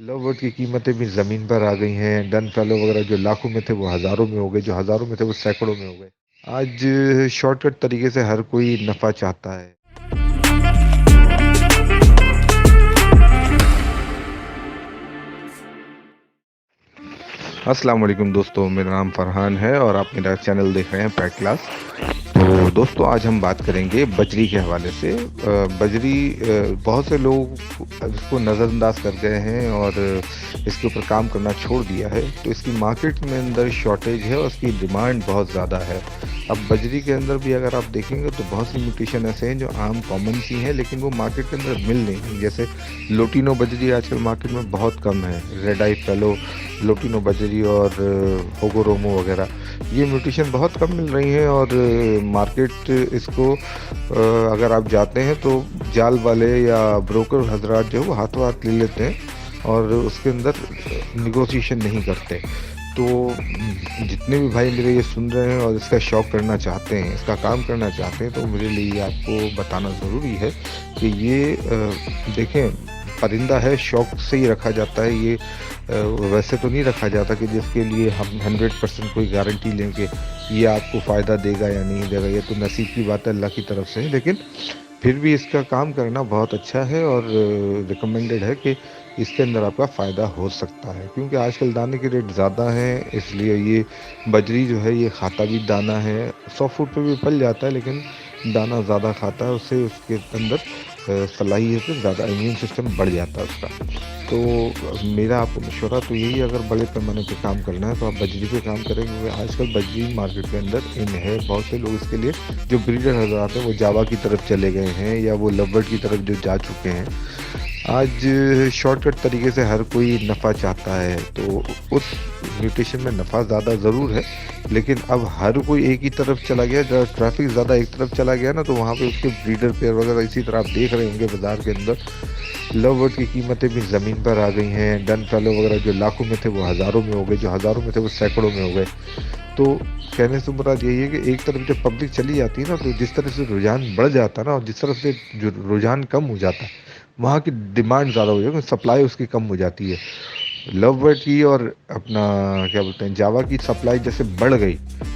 Love bird की कीमतें भी ज़मीन पर आ गई हैं। डन फेलो वगैरह जो लाखों में थे वो हज़ारों में हो गए, जो हज़ारों में थे वो सैकड़ों में हो गए। आज शॉर्टकट तरीके से हर कोई नफ़ा चाहता है। अस्सलाम वालेकुम दोस्तों, मेरा नाम फरहान है और आप मेरा चैनल देख रहे हैं पेट क्लास। तो दोस्तों आज हम बात करेंगे बजरी के हवाले से। बजरी बहुत से लोग इसको नज़रअंदाज कर गए हैं और इसके ऊपर काम करना छोड़ दिया है। तो इसकी मार्केट में अंदर शॉर्टेज है और इसकी डिमांड बहुत ज़्यादा है। अब बजरी के अंदर भी अगर आप देखेंगे तो बहुत सी न्यूट्रिशन ऐसे हैं जो आम कॉमन सी हैं, लेकिन वो मार्केट के अंदर मिल नहीं रही। जैसे लोटिनो बजरी आजकल मार्केट में बहुत कम है। रेड आई फेलो, लोटिनो बजरी और होगोरोमो वगैरह, ये न्यूट्रिशन बहुत कम मिल रही हैं और मार्केट इसको अगर आप जाते हैं तो जाल वाले या ब्रोकर हजरात जो है वो हाथों हाथ ले लेते हैं और उसके अंदर निगोशिएशन नहीं करते। तो जितने भी भाई मेरे ये सुन रहे हैं और इसका शौक करना चाहते हैं, इसका काम करना चाहते हैं, तो मेरे लिए आपको बताना ज़रूरी है कि ये देखें, परिंदा है, शौक से ही रखा जाता है। ये वैसे तो नहीं रखा जाता कि जिसके लिए हम 100% कोई गारंटी लें कि ये आपको फ़ायदा देगा या नहीं देगा। ये तो नसीब की बात है, अल्लाह की तरफ से है। लेकिन फिर भी इसका काम करना बहुत अच्छा है और रिकमेंडेड है कि इसके अंदर आपका फ़ायदा हो सकता है, क्योंकि आजकल दाने के रेट ज़्यादा हैं। इसलिए ये बजरी जो है ये खाता भी दाना है। 100 फुट पे भी पल जाता है, लेकिन दाना ज़्यादा खाता है, उससे उसके अंदर सलाहियत से ज़्यादा इम्यून सिस्टम बढ़ जाता है उसका। तो मेरा आपको मशवरा तो यही है, अगर बड़े पैमाने पे काम करना है तो आप बजरी पे काम करें, क्योंकि आजकल बजरी मार्केट के अंदर इन है। बहुत से लोग इसके लिए जो ब्रीडर हजरात हैं वो जावा की तरफ चले गए हैं या वो लवबर्ड की तरफ जो जा चुके हैं। आज शॉर्टकट तरीके से हर कोई नफ़ा चाहता है, तो उस न्यूट्रिशन में नफ़ा ज़्यादा ज़रूर है, लेकिन अब हर कोई एक ही तरफ चला गया। जब ट्रैफिक ज़्यादा एक तरफ चला गया ना, तो वहाँ पे उसके ब्रीडर पेयर वगैरह इसी तरह आप देख रहे होंगे बाज़ार के अंदर लव बर्ड की कीमतें भी ज़मीन पर आ गई हैं। डन फेलो वगैरह जो लाखों में थे वो हज़ारों में हो गए, जो हज़ारों में थे वो सैकड़ों में हो गए। तो कहने से मुराद यही है कि एक तरफ जब पब्लिक चली जाती है ना, तो जिस तरह से रुझान बढ़ जाता है ना, और जिस तरफ से जो रुझान कम हो जाता है, वहाँ की डिमांड ज़्यादा हो जाती है, सप्लाई उसकी कम हो जाती है। लव बर्ड की और अपना क्या बोलते हैं जावा की सप्लाई जैसे बढ़ गई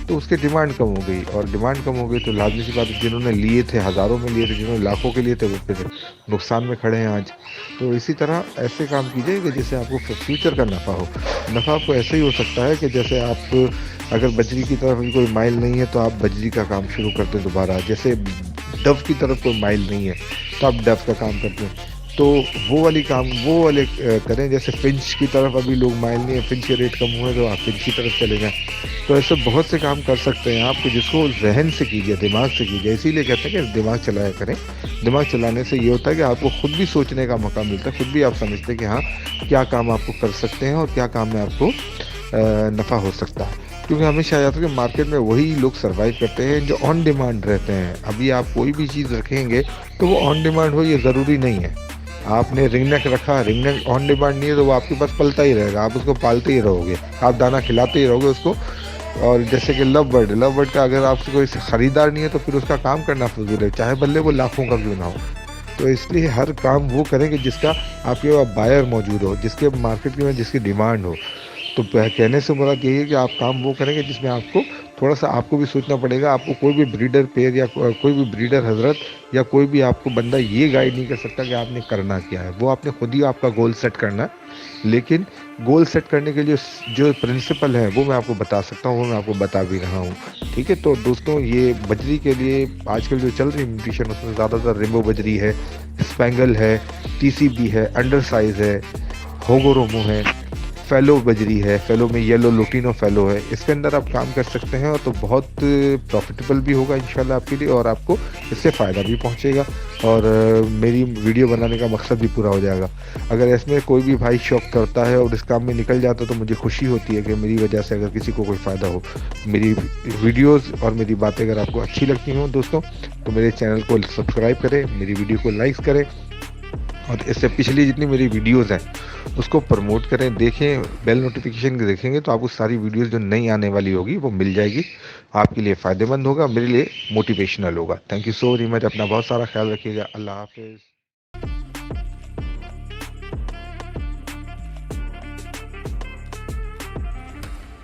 तो उसकी डिमांड कम हो गई, और डिमांड कम हो गई तो लाजमी सी बात है, जिन्होंने लिए थे हज़ारों में लिए थे, जिन्होंने लाखों के लिए थे, वो फिर नुकसान में खड़े हैं आज। तो इसी तरह ऐसे काम कीजिए कि जिससे आपको फ्यूचर का नफ़ा हो। नफ़ा आपको ऐसे ही हो सकता है कि जैसे आप अगर बजरी की तरफ अभी कोई माइल नहीं है तो आप बजरी का काम शुरू करते हैं दोबारा। जैसे डव की तरफ कोई माइल नहीं है तो आप डव का काम करते हैं, तो वो वाली काम वो वाले करें। जैसे फिंच की तरफ अभी लोग माइल नहीं है, फिंच के रेट कम हुए तो आप फिंच की तरफ चले जाएं। तो ऐसे बहुत से काम कर सकते हैं आप, जिसको जहन से कीजिए, दिमाग से कीजिए। इसीलिए कहते हैं कि दिमाग चलाया करें। दिमाग चलाने से ये होता है कि आपको खुद भी सोचने का मौका मिलता है, खुद भी आप समझते हैं कि हाँ क्या काम आपको कर सकते हैं और क्या काम में आपको नफ़ा हो सकता है। क्योंकि हमेशा याद रखें, मार्केट में वही लोग सर्वाइव करते हैं जो ऑन डिमांड रहते हैं। अभी आप कोई भी चीज़ रखेंगे तो वो ऑन डिमांड हो, ये ज़रूरी नहीं है। आपने रिंग नेक रखा, रिंग नेक ऑन डिमांड नहीं है तो वो आपके पास पलता ही रहेगा, आप उसको पालते ही रहोगे, आप दाना खिलाते ही रहोगे उसको। और जैसे कि लव बर्ड का अगर आपसे कोई ख़रीदार नहीं है तो फिर उसका काम करना फजूल है, चाहे भले वो लाखों का क्यों ना हो। तो इसलिए हर काम वो करें कि जिसका आपके पास बायर मौजूद हो, जिसके मार्केट में जिसकी डिमांड हो। तो कहने से मुराद यही है कि आप काम वो करेंगे जिसमें आपको थोड़ा सा आपको भी सोचना पड़ेगा। आपको कोई भी ब्रीडर पेयर या कोई भी ब्रीडर हजरत या कोई भी आपको बंदा ये गाइड नहीं कर सकता कि आपने करना क्या है। वो आपने खुद ही आपका गोल सेट करना है। लेकिन गोल सेट करने के लिए जो प्रिंसिपल है वो मैं आपको बता सकता हूँ, वो मैं आपको बता भी रहा हूँ। ठीक है, तो दोस्तों ये बजरी के लिए आजकल जो चल रही न्यूट्रिशन उसमें ज़्यादातर रेम्बो बजरी है, स्पेंगल है, टीसीबी है, अंडर साइज है, होगोरोमो है, फेलो बजरी है, फेलो में येलो लोटिनो फेलो है। इसके अंदर आप काम कर सकते हैं और तो बहुत प्रॉफिटेबल भी होगा इंशाल्लाह आपके लिए, और आपको इससे फ़ायदा भी पहुंचेगा और मेरी वीडियो बनाने का मकसद भी पूरा हो जाएगा। अगर इसमें कोई भी भाई शौक करता है और इस काम में निकल जाता है तो मुझे खुशी होती है कि मेरी वजह से अगर किसी को कोई फ़ायदा हो। मेरी वीडियोज़ और मेरी बातें अगर आपको अच्छी लगती हों दोस्तों, तो मेरे चैनल को सब्सक्राइब करें, मेरी वीडियो को लाइक करें, और इससे पिछली जितनी मेरी वीडियोज़ हैं उसको प्रमोट करें, देखें, बेल नोटिफिकेशन देखेंगे तो आपको सारी वीडियोज़ जो नई आने वाली होगी वो मिल जाएगी। आपके लिए फ़ायदेमंद होगा, मेरे लिए मोटिवेशनल होगा। Thank you so very much. अपना बहुत सारा ख्याल रखिएगा। अल्लाह हाफिज़।